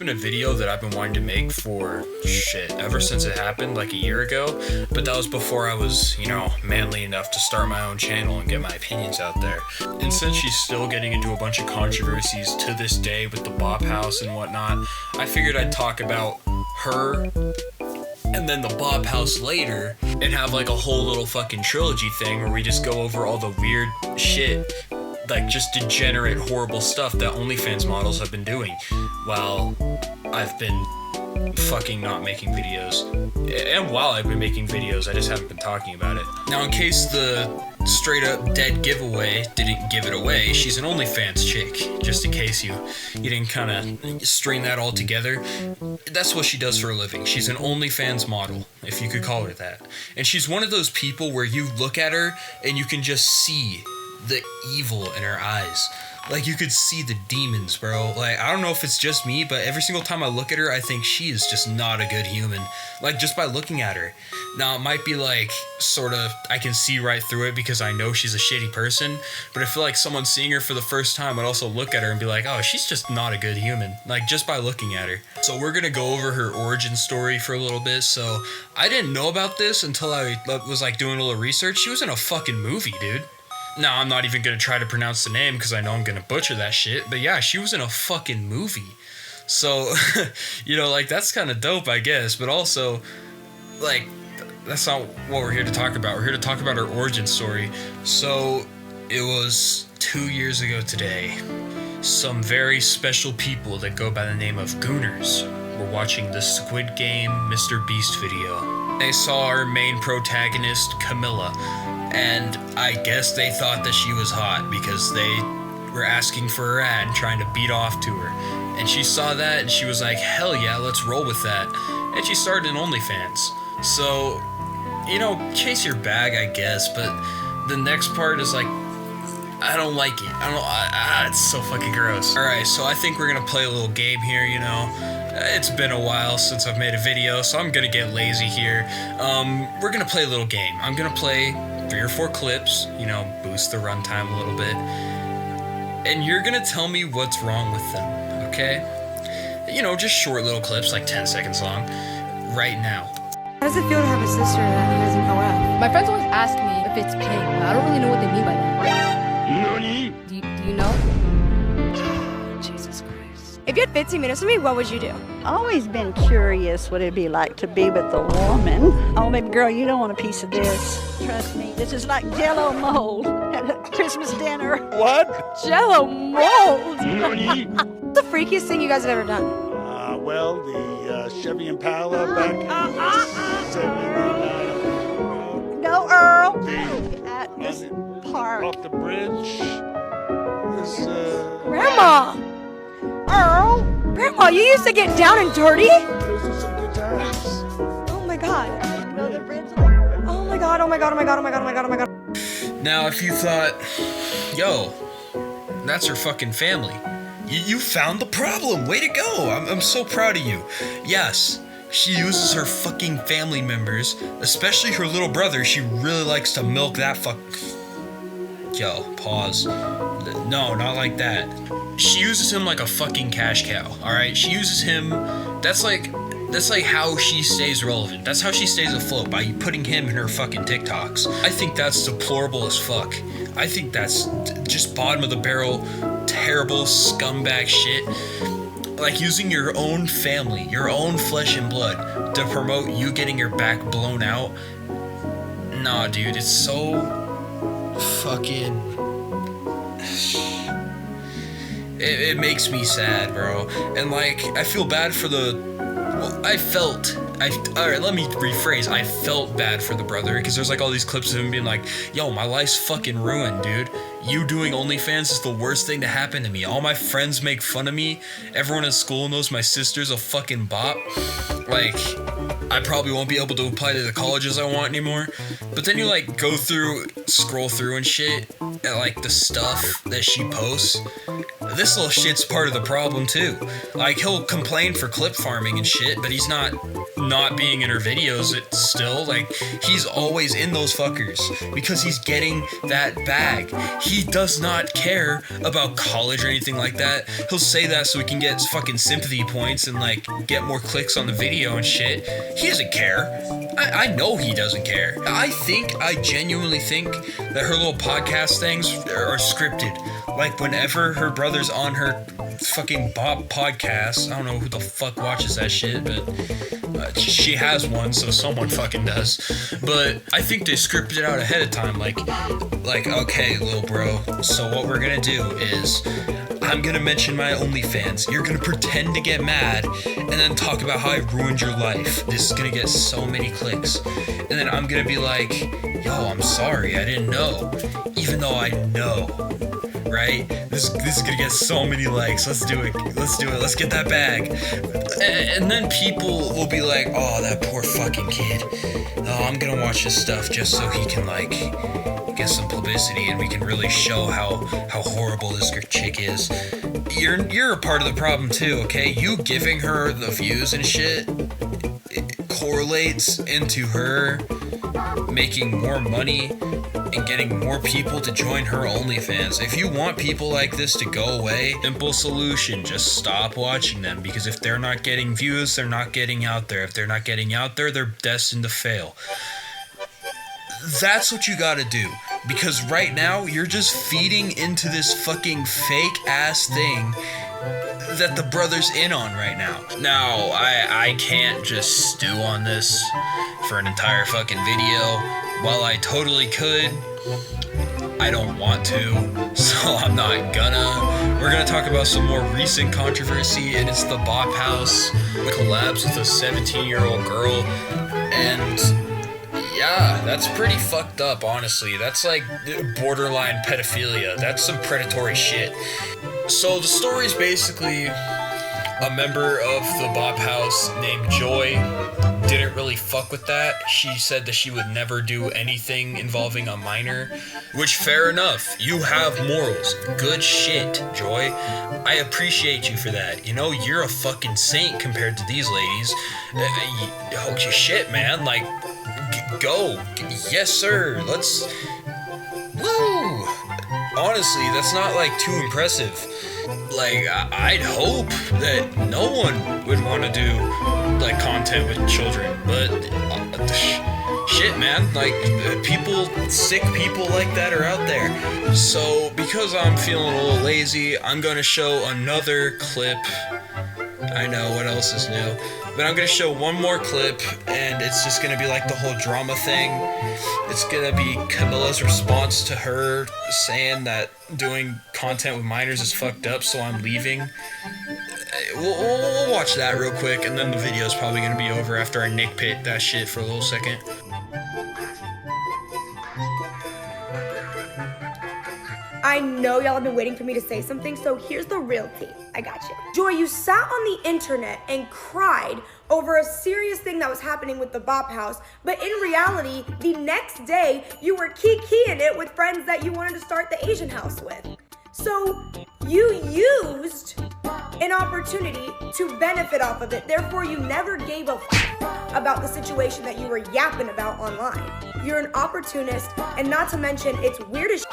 Been a video that I've been wanting to make for ever since it happened like a year ago, but that was before I was, manly enough to start my own channel and get my opinions out there. And since she's still getting into a bunch of controversies to this day with the Bop House and whatnot, I figured I'd talk about her and then the Bop House later and have like a whole little fucking trilogy thing where we just go over all the weird shit, like just degenerate, horrible stuff that OnlyFans models have been doing while I've been fucking not making videos. And while I've been making videos, I just haven't been talking about it. Now, in case the straight up dead giveaway didn't give it away, she's an OnlyFans chick. Just in case you didn't kind of string that all together. That's what she does for a living. She's an OnlyFans model, if you could call her that. And she's one of those people where you look at her and you can just see the evil in her eyes. Like, you could see the demons, bro. Like, I don't know if it's just me, but every single time I look at her, I think she is just not a good human. Like, just by looking at her. Now, it might be like, sort of, I can see right through it because I know she's a shitty person, but I feel like someone seeing her for the first time would also look at her and be like, oh, she's just not a good human. Like, just by looking at her. So we're gonna go over her origin story for a little bit. So, I didn't know about this until I was, like, doing a little research. She was in a fucking movie, dude. Now, I'm not even going to try to pronounce the name because I know I'm going to butcher that shit. But yeah, she was in a fucking movie. So, like, that's kind of dope, I guess. But also, like, that's not what we're here to talk about. We're here to talk about her origin story. So, it was 2 years ago today. Some very special people that go by the name of Gooners were watching the Squid Game Mr. Beast video. They saw our main protagonist, Camilla. And I guess they thought that she was hot because they were asking for her ad and trying to beat off to her. And she saw that and she was like, hell yeah, let's roll with that. And she started an OnlyFans. So, chase your bag, I guess. But the next part is like, I don't like it. It's so fucking gross. Alright, so I think we're gonna play a little game here, It's been a while since I've made a video, so I'm gonna get lazy here. We're gonna play a little game. I'm gonna play 3 or 4 clips, boost the runtime a little bit. And you're gonna tell me what's wrong with them, okay? Just short little clips, like 10 seconds long, right now. How does it feel to have a sister that has an OF? My friends always ask me if it's pink, but I don't really know what they mean by that. Do you know? Jesus Christ. If you had 15 minutes with me, what would you do? Always been curious what it'd be like to be with a woman. Oh, baby girl, you don't want a piece of this. Trust me, this is like Jell-O mold at a Christmas dinner. What? Jell-O mold? What's the freakiest thing you guys have ever done? The Chevy Impala back in 79. No, Earl. The At this park. off the bridge. This, Grandma! Earl. Grandma, you used to get down and dirty? those are some good times. Oh my god. You know the bridge? Oh my god, oh my god, oh my god, oh my god, oh my god, oh my god. Now, if you thought, yo, that's her fucking family. You found the problem. Way to go. I'm so proud of you. Yes, she uses her fucking family members, especially her little brother. She really likes to milk that Yo, pause. No, not like that. She uses him like a fucking cash cow, alright? She uses him, that's like how she stays relevant. That's how she stays afloat, by putting him in her fucking TikToks. I think that's deplorable as fuck. I think that's just bottom of the barrel, terrible scumbag shit. Like using your own family, your own flesh and blood to promote you getting your back blown out. Nah, dude, it's so fucking... It makes me sad, bro. And like, I feel bad for alright, let me rephrase. I felt bad for the brother, because there's like all these clips of him being like, yo, my life's fucking ruined, dude. You doing OnlyFans is the worst thing to happen to me. All my friends make fun of me. Everyone in school knows my sister's a fucking bop. Like, I probably won't be able to apply to the colleges I want anymore. But then you like scroll through and shit, and like the stuff that she posts. this little shit's part of the problem too. Like, he'll complain for clip farming and shit, but he's not being in her videos. It's still, like, he's always in those fuckers because he's getting that bag. He does not care about college or anything like that. He'll say that so he can get fucking sympathy points and, like, get more clicks on the video and shit. He doesn't care. I know he doesn't care. I genuinely think that her little podcast things are scripted. Like, whenever her brother's on her fucking Bob podcast, I don't know who the fuck watches that shit, but she has one, so someone fucking does. But I think they scripted it out ahead of time, like, okay, little bro, so what we're gonna do is, I'm gonna mention my OnlyFans, you're gonna pretend to get mad, and then talk about how I ruined your life. This is gonna get so many clicks. And then I'm gonna be like, yo, I'm sorry, I didn't know. Even though I know. Right? This is gonna get so many likes. Let's do it. Let's get that bag. And then people will be like, oh, that poor fucking kid. Oh, I'm gonna watch this stuff just so he can, like, get some publicity and we can really show how horrible this chick is. You're a part of the problem too, okay? You giving her the views and shit, it correlates into her making more money and getting more people to join her OnlyFans. If you want people like this to go away, simple solution, just stop watching them, because if they're not getting views, they're not getting out there. If they're not getting out there, they're destined to fail. That's what you gotta do, because right now, you're just feeding into this fucking fake ass thing that the brother's in on right now. Now, I can't just stew on this for an entire fucking video. While I totally could, I don't want to, so I'm not gonna. We're gonna talk about some more recent controversy, and it's the Bop House collabs with a 17-year-old girl, and yeah, that's pretty fucked up, honestly. That's like borderline pedophilia. That's some predatory shit. So the story's basically a member of the Bop House named Joy didn't really fuck with that. She said that she would never do anything involving a minor, which, fair enough. You have morals. Good shit, Joy. I appreciate you for that. You know, you're a fucking saint compared to these ladies. Oh, shit, man. Like, go. Yes, sir. Let's... Woo! Honestly, that's not, like, too impressive. Like, I'd hope that no one would want to do, like, content with children, but shit, man, like, sick people like that are out there. So, because I'm feeling a little lazy, I'm gonna show another clip. I know, what else is new? But I'm gonna show one more clip, and it's just gonna be like the whole drama thing. It's gonna be Camilla's response to her saying that doing content with minors is fucked up, so I'm leaving. We'll watch that real quick, and then the video's probably gonna be over after I nitpick that shit for a little second. I know y'all have been waiting for me to say something, so here's the real tea. I got you. Joy, you sat on the internet and cried over a serious thing that was happening with the Bop House, but in reality, the next day, you were kikiing it with friends that you wanted to start the Asian house with. So, you used an opportunity to benefit off of it, therefore you never gave a about the situation that you were yapping about online. You're an opportunist, and not to mention, it's weird as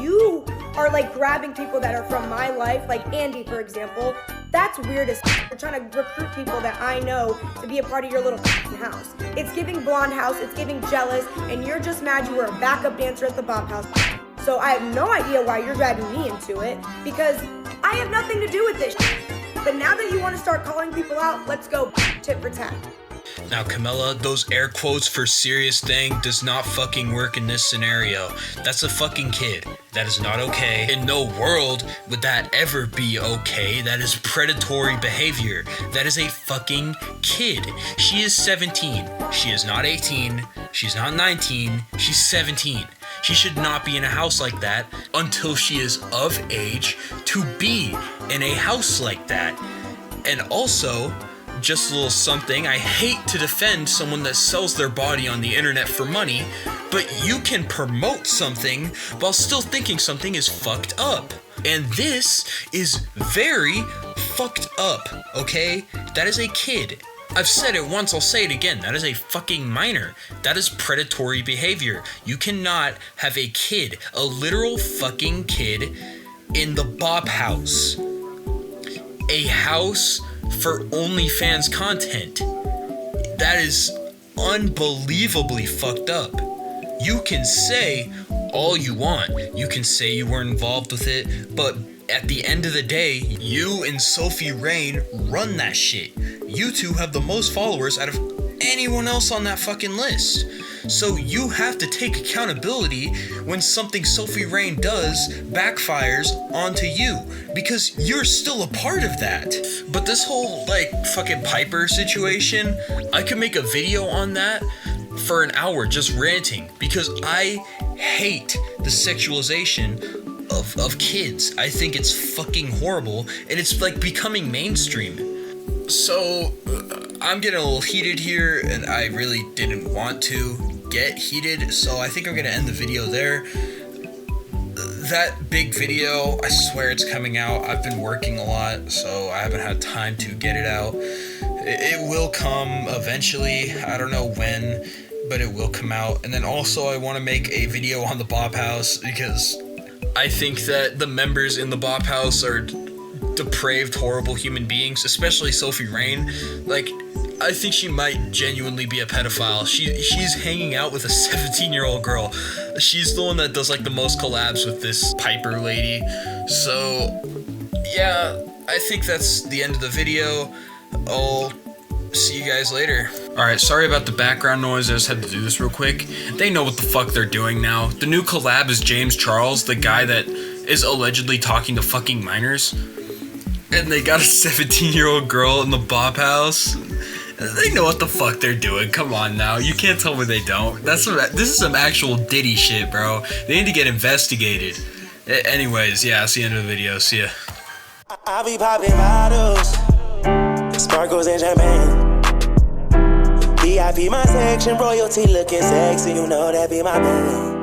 you are like grabbing people that are from my life, like Andy, for example. That's weird as you're trying to recruit people that I know to be a part of your little house. It's giving blonde house, it's giving jealous, and you're just mad you were a backup dancer at the Bop House. So I have no idea why you're dragging me into it, because I have nothing to do with this. But now that you want to start calling people out, let's go tit for tat. Now, Camilla, those air quotes for serious thing does not fucking work in this scenario. That's a fucking kid. That is not okay. In no world would that ever be okay. That is predatory behavior. That is a fucking kid. She is 17. She is not 18. She's not 19. She's 17. She should not be in a house like that until she is of age to be in a house like that. And also, just a little something, I hate to defend someone that sells their body on the internet for money, but you can promote something while still thinking something is fucked up. And this is very fucked up, okay? That is a kid. I've said it once, I'll say it again. That is a fucking minor. That is predatory behavior. You cannot have a kid, a literal fucking kid, in the Bop House. A house for OnlyFans content. That is unbelievably fucked up. You can say all you want. You can say you weren't involved with it, but at the end of the day, you and Sophie Rain run that shit. You two have the most followers out of anyone else on that fucking list. So you have to take accountability when something Sophie Rain does backfires onto you, because you're still a part of that. But this whole like fucking Piper situation, I could make a video on that for an hour just ranting, because I hate the sexualization of kids. I think it's fucking horrible, and it's like becoming mainstream. So I'm getting a little heated here, and I really didn't want to get heated, so I think I'm gonna end the video there. That big video, I swear it's coming out. I've been working a lot, so I haven't had time to get it out. It will come eventually. I don't know when, but it will come out. And then also I want to make a video on the Bop House, because I think that the members in the Bop House are depraved, horrible human beings, especially Sophie Rain. Like, I think she might genuinely be a pedophile. She's hanging out with a 17-year-old girl. She's the one that does like the most collabs with this Piper lady. So yeah, I think that's the end of the video. I'll see you guys later. Alright, sorry about the background noise, I just had to do this real quick. They know what the fuck they're doing now. The new collab is James Charles, the guy that is allegedly talking to fucking minors. And they got a 17-year-old girl in the Bop House. They know what the fuck they're doing. Come on now, you can't tell me they don't. This is some actual Diddy shit, bro. They need to get investigated. Anyways, yeah, that's the end of the video. See ya. I be popping bottles, sparkles and champagne. VIP my section, royalty looking sexy, you know that be my man.